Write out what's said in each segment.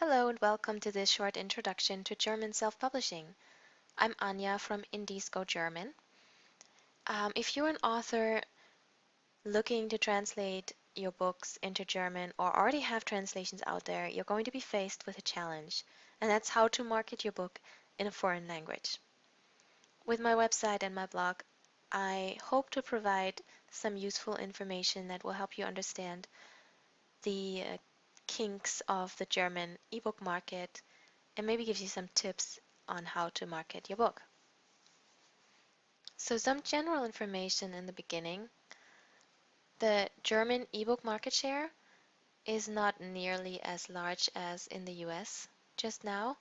Hello and welcome to this short introduction to German self-publishing. I'm Anja from Indies Go German. If you're an author looking to translate your books into German or already have translations out there, you're going to be faced with a challenge, and that's how to market your book in a foreign language. With my website and my blog, I hope to provide some useful information that will help you understand the kinks of the German ebook market and maybe gives you some tips on how to market your book. So some general information in the beginning. The German ebook market share is not nearly as large as in the US just now.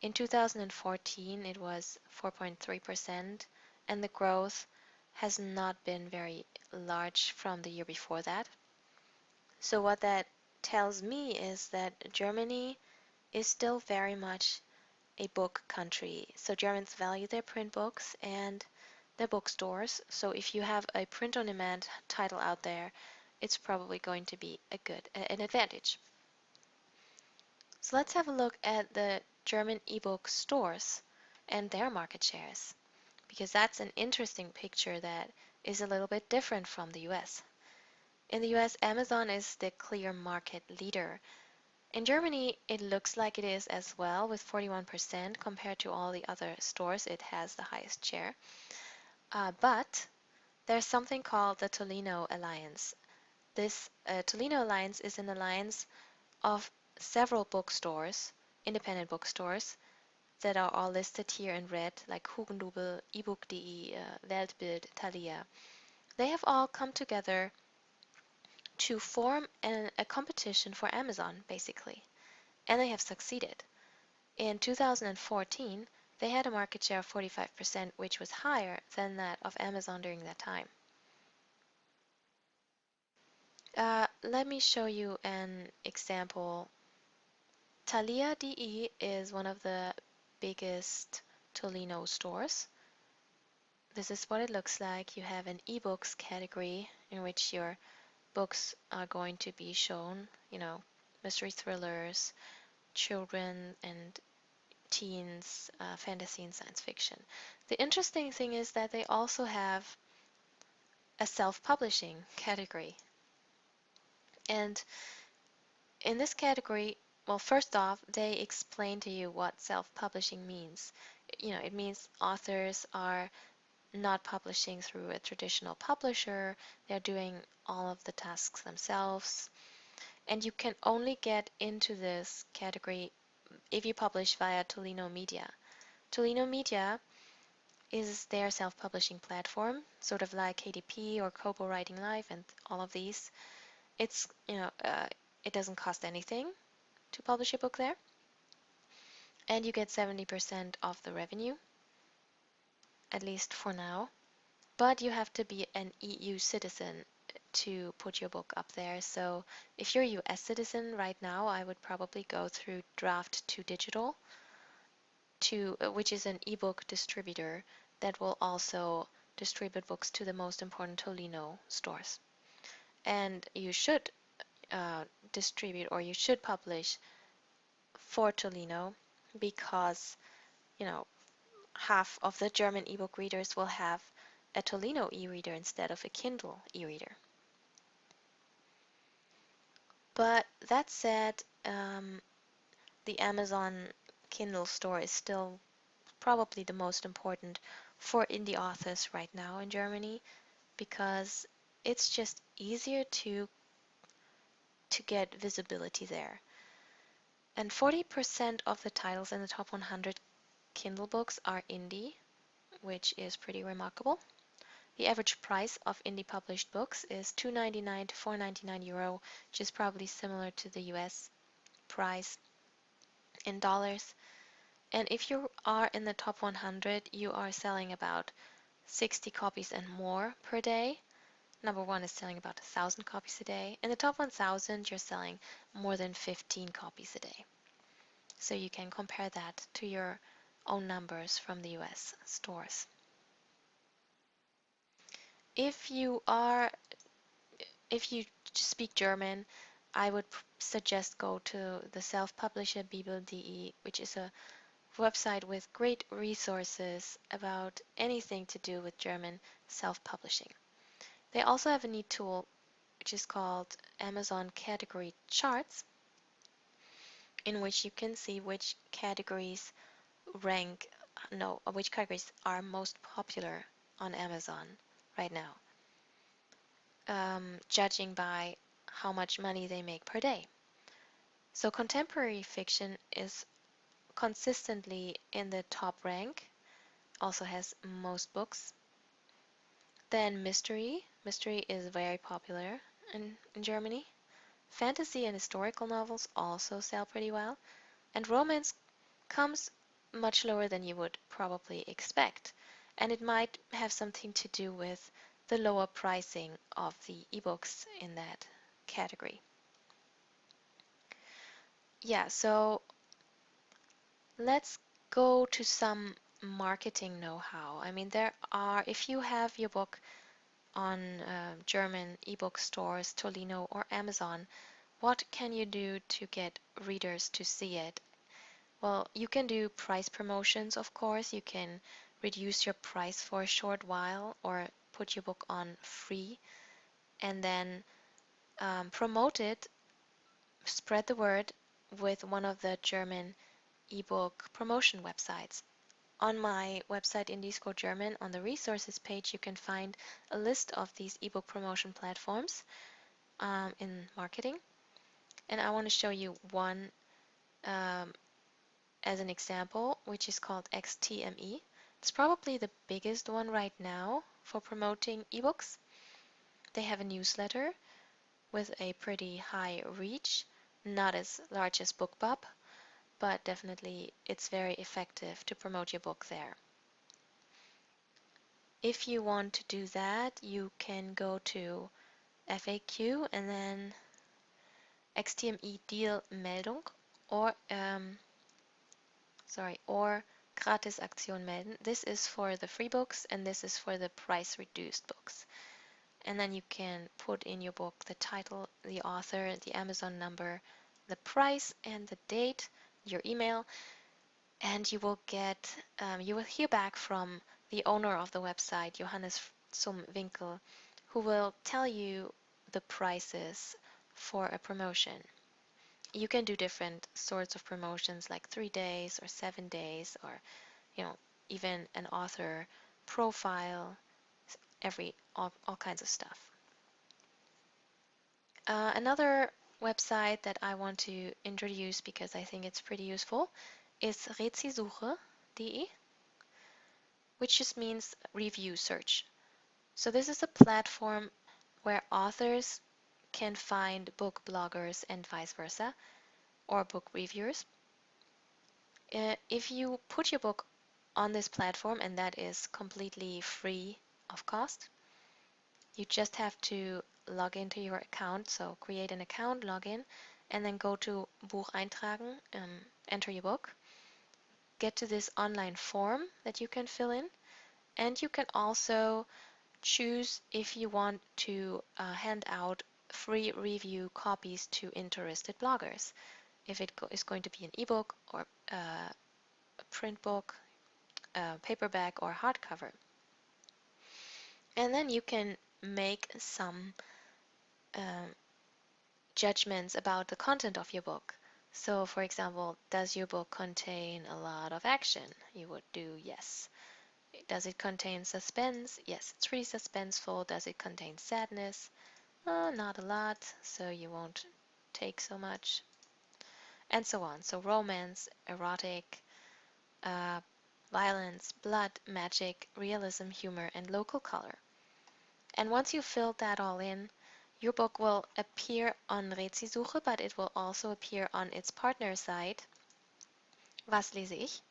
In 2014, it was 4.3%, and the growth has not been very large from the year before that. So what that tells me is that Germany is still very much a book country. So Germans value their print books and their bookstores. So if you have a print-on-demand title out there, it's probably going to be an advantage. So let's have a look at the German ebook stores and their market shares, because that's an interesting picture that is a little bit different from the US. In the US, Amazon is the clear market leader. In Germany, it looks like it is as well, with 41% compared to all the other stores. It has the highest share. But there's something called the Tolino Alliance. This Tolino Alliance is an alliance of several bookstores, independent bookstores, that are all listed here in red, like Hugendubel, ebook.de, Weltbild, Thalia. They have all come together to form a competition for Amazon, basically. And they have succeeded. In 2014, they had a market share of 45%, which was higher than that of Amazon during that time. Let me show you an example. Thalia.de is one of the biggest Tolino stores. This is what it looks like. You have an ebooks category in which your books are going to be shown, mystery thrillers, children and teens, fantasy and science fiction. The interesting thing is that they also have a self-publishing category. And in this category, well, first off, they explain to you what self-publishing means. It means authors are not publishing through a traditional publisher. They're doing all of the tasks themselves. And you can only get into this category if you publish via Tolino Media. Tolino Media is their self-publishing platform, sort of like KDP or Kobo Writing Live and all of these. It's, it doesn't cost anything to publish a book there, and you get 70% of the revenue, at least for now. But you have to be an EU citizen to put your book up there. So if you're a US citizen right now, I would probably go through Draft to Digital, which is an ebook distributor that will also distribute books to the most important Tolino stores. And you should distribute, or you should publish for Tolino, because half of the German ebook readers will have a Tolino e-reader instead of a Kindle e-reader. But that said, the Amazon Kindle store is still probably the most important for indie authors right now in Germany, because it's just easier to get visibility there. And 40% of the titles in the top 100 Kindle books are indie, which is pretty remarkable. The average price of indie published books is €2.99 to €4.99, which is probably similar to the US price in dollars. And if you are in the top 100, you are selling about 60 copies and more per day. Number one is selling about 1,000 copies a day. In the top 1,000, you're selling more than 15 copies a day. So you can compare that to your own numbers from the US stores. If you speak German, I would suggest go to the Self-Publisher Bibel.de, which is a website with great resources about anything to do with German self-publishing. They also have a neat tool which is called Amazon Category Charts, in which you can see which categories rank, no, which categories are most popular on Amazon right now, judging by how much money they make per day. So contemporary fiction is consistently in the top rank, also has most books. Then mystery. Mystery is very popular in Germany. Fantasy and historical novels also sell pretty well. And romance comes much lower than you would probably expect. And it might have something to do with the lower pricing of the ebooks in that category. Yeah, so let's go to some marketing know-how. I mean, if you have your book on German ebook stores, Tolino or Amazon, what can you do to get readers to see it? Well, you can do price promotions, of course. You can reduce your price for a short while or put your book on free and then promote it, spread the word with one of the German ebook promotion websites. On my website, IndieScore German, on the resources page, you can find a list of these ebook promotion platforms in marketing. And I want to show you one um, as an example, which is called XTME. It's probably the biggest one right now for promoting ebooks. They have a newsletter with a pretty high reach, not as large as BookBub, but definitely it's very effective to promote your book there. If you want to do that, you can go to FAQ and then XTME Deal Meldung or or Gratis Aktion melden. This is for the free books and this is for the price reduced books. And then you can put in your book the title, the author, the Amazon number, the price and the date, your email, and you will hear back from the owner of the website, Johannes zum Winkel, who will tell you the prices for a promotion. You can do different sorts of promotions like 3 days or 7 days or even an author profile, all kinds of stuff. Another website that I want to introduce because I think it's pretty useful is Rezensuche.de, which just means review search. So this is a platform where authors can find book bloggers and vice versa, or book reviewers. If you put your book on this platform, and that is completely free of cost, you just have to log into your account. So create an account, log in, and then go to Buch eintragen, enter your book, get to this online form that you can fill in, and you can also choose if you want to hand out free review copies to interested bloggers. If it is going to be an ebook or a print book, paperback or hardcover. And then you can make some judgments about the content of your book. So, for example, does your book contain a lot of action? You would do yes. Does it contain suspense? Yes, it's really suspenseful. Does it contain sadness? Not a lot, so you won't take so much. And so on. So romance, erotic, uh, violence, blood, magic, realism, humor, and local color. And once you filled that all in, your book will appear on Rezensuche, but it will also appear on its partner site, Was lese ich?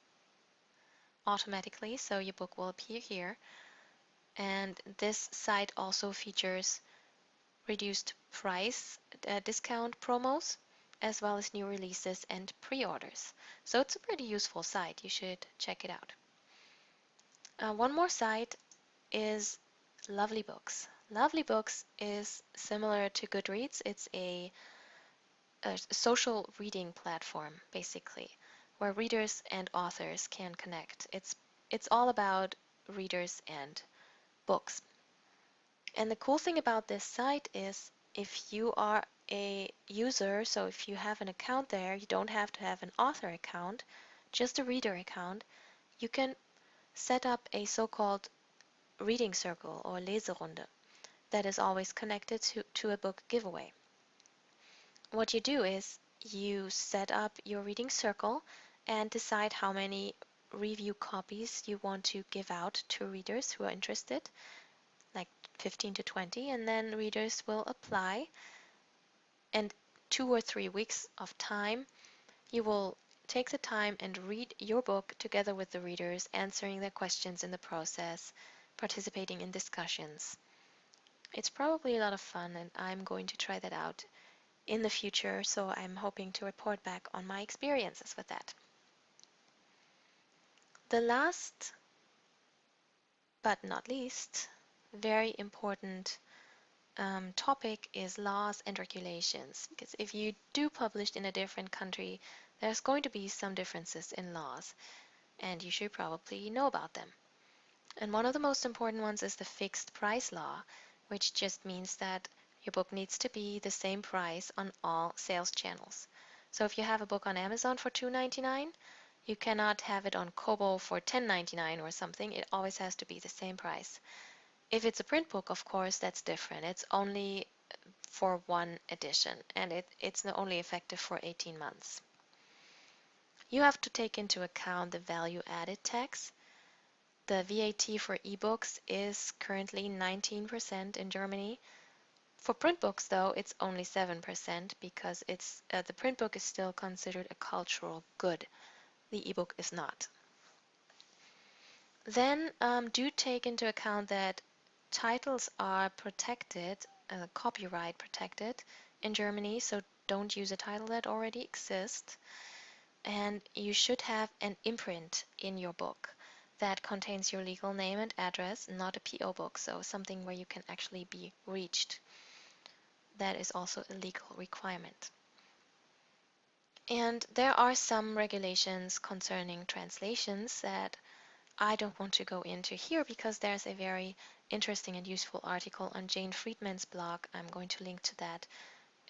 Automatically, so your book will appear here. And this site also features reduced price discount promos, as well as new releases and pre-orders. So it's a pretty useful site. You should check it out. One more site is Lovely Books. Lovely Books is similar to Goodreads. It's a a social reading platform, basically, where readers and authors can connect. It's all about readers and books. And the cool thing about this site is if you are a user, so if you have an account there, you don't have to have an author account, just a reader account. You can set up a so-called reading circle or Leserunde that is always connected to a book giveaway. What you do is you set up your reading circle and decide how many review copies you want to give out to readers who are interested, like 15 to 20, and then readers will apply. And 2 or 3 weeks of time, you will take the time and read your book together with the readers, answering their questions in the process, participating in discussions. It's probably a lot of fun, and I'm going to try that out in the future, so I'm hoping to report back on my experiences with that. The last but not least, very important topic is laws and regulations, because if you do publish in a different country, there's going to be some differences in laws, and you should probably know about them. And one of the most important ones is the fixed price law, which just means that your book needs to be the same price on all sales channels. So if you have a book on Amazon for $2.99, you cannot have it on Kobo for $10.99 or something. It always has to be the same price. If it's a print book, of course, that's different. It's only for one edition, and it's only effective for 18 months. You have to take into account the value-added tax. The VAT for ebooks is currently 19% in Germany. For print books, though, it's only 7% because the print book is still considered a cultural good. The ebook is not. Then do take into account that titles are protected, copyright protected in Germany, so don't use a title that already exists. And you should have an imprint in your book that contains your legal name and address, not a PO book, so something where you can actually be reached. That is also a legal requirement. And there are some regulations concerning translations that I don't want to go into here because there's a very interesting and useful article on Jane Friedman's blog. I'm going to link to that.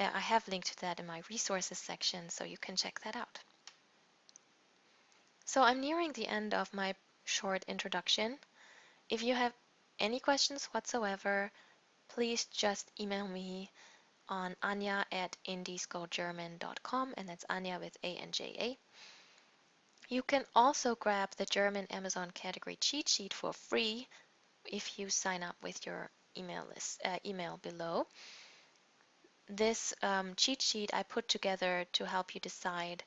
I have linked to that in my resources section, so you can check that out. So I'm nearing the end of my short introduction. If you have any questions whatsoever, please just email me on anja@indiescogerman.com, and that's Anja with A-N-J-A. You can also grab the German Amazon category cheat sheet for free if you sign up with your email below. This cheat sheet I put together to help you decide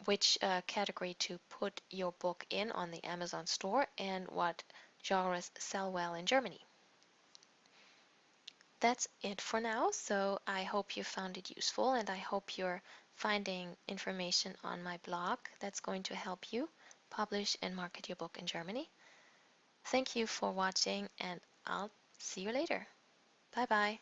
which category to put your book in on the Amazon store and what genres sell well in Germany. That's it for now, so I hope you found it useful, and I hope you're finding information on my blog that's going to help you publish and market your book in Germany. Thank you for watching, and I'll see you later. Bye bye.